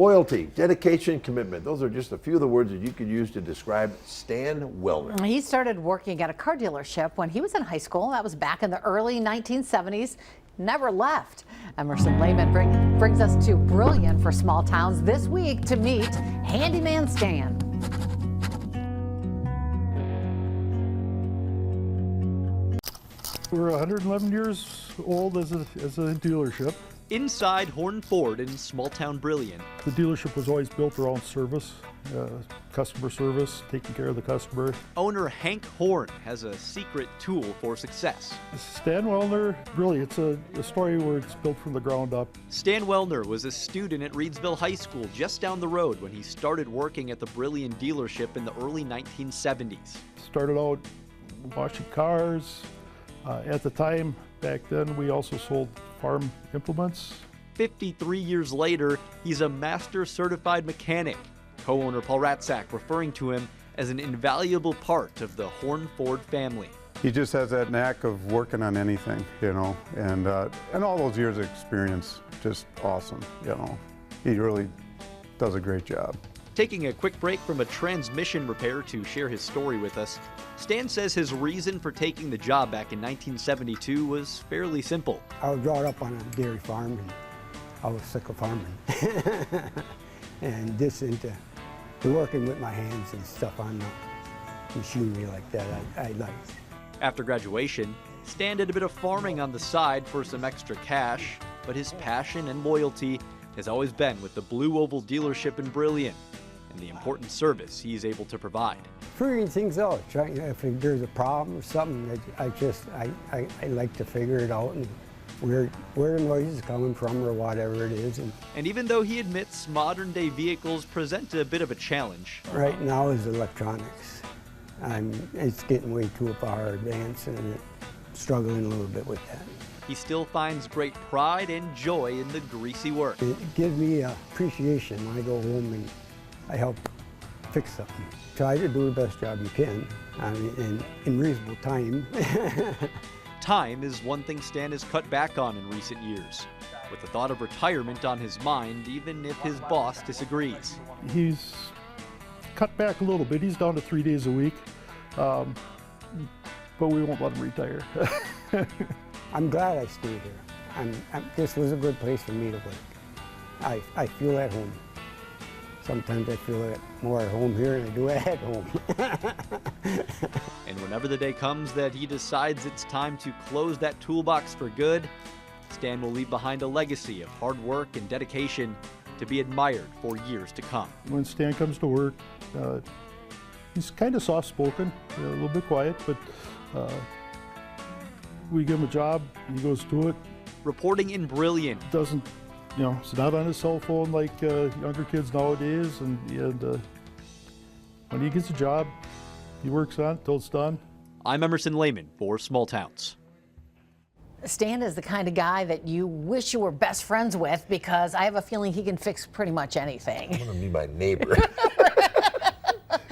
Loyalty, dedication, commitment. Those are just a few of the words that you could use to describe Stan Wellner. He started working at a car dealership when he was in high school. That was back in the early 1970s. Never left. Emerson Lehman brings us to Brillion for small towns this week to meet Handyman Stan. We're 111 years old as a dealership. Inside Horn Ford in small-town Brillion. The dealership was always built around service, customer service, taking care of the customer. Owner Hank Horn has a secret tool for success. Stan Wellner, really, it's a story where it's built from the ground up. Stan Wellner was a student at Reedsville High School just down the road when he started working at the Brillion dealership in the early 1970s. Started out washing cars. At the time, back then, we also sold farm implements. 53 years later, he's a master certified mechanic. Co-owner Paul Ratzak referring to him as an invaluable part of the Horn Ford family. He just has that knack of working on anything, you know, and all those years of experience, just awesome, you know. He really does a great job. Taking a quick break from a transmission repair to share his story with us, Stan says his reason for taking the job back in 1972 was fairly simple. I was brought up on a dairy farm and I was sick of farming. And this into working with my hands and stuff on the machinery like that, I liked. After graduation, Stan did a bit of farming on the side for some extra cash, but his passion and loyalty has always been with the Blue Oval dealership in Brillion and the important service he's able to provide. Figuring things out, if there's a problem or something, I like to figure it out and where the noise is coming from or whatever it is. And even though he admits modern day vehicles present a bit of a challenge. Right now is electronics. It's getting way too far advanced and I'm struggling a little bit with that. He still finds great pride and joy in the greasy work. It gives me appreciation when I go home and I help fix something. Try to do the best job you can, in reasonable time. Time is one thing Stan has cut back on in recent years, with the thought of retirement on his mind, even if his boss disagrees. He's cut back a little bit. He's down to 3 days a week, but we won't let him retire. I'm glad I stayed here. This was a good place for me to work. I feel at home. Sometimes I feel more at home here than I do at home. And whenever the day comes that he decides it's time to close that toolbox for good, Stan will leave behind a legacy of hard work and dedication to be admired for years to come. When Stan comes to work, he's kind of soft-spoken, a little bit quiet, but we give him a job, he goes to it. Reporting in Brillion. Doesn't, you know, he's not on his cell phone like younger kids nowadays, and when he gets a job, he works on it till it's done. I'm Emerson Lehman for Small Towns. Stan is the kind of guy that you wish you were best friends with because I have a feeling he can fix pretty much anything. I want to be my neighbor.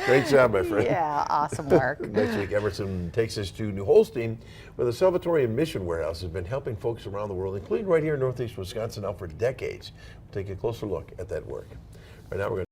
Great job, my friend. Yeah, awesome work. Next week, Emerson takes us to New Holstein, where the Salvatorian Mission Warehouse has been helping folks around the world, including right here in Northeast Wisconsin now for decades. We'll take a closer look at that work. Right now, we're going to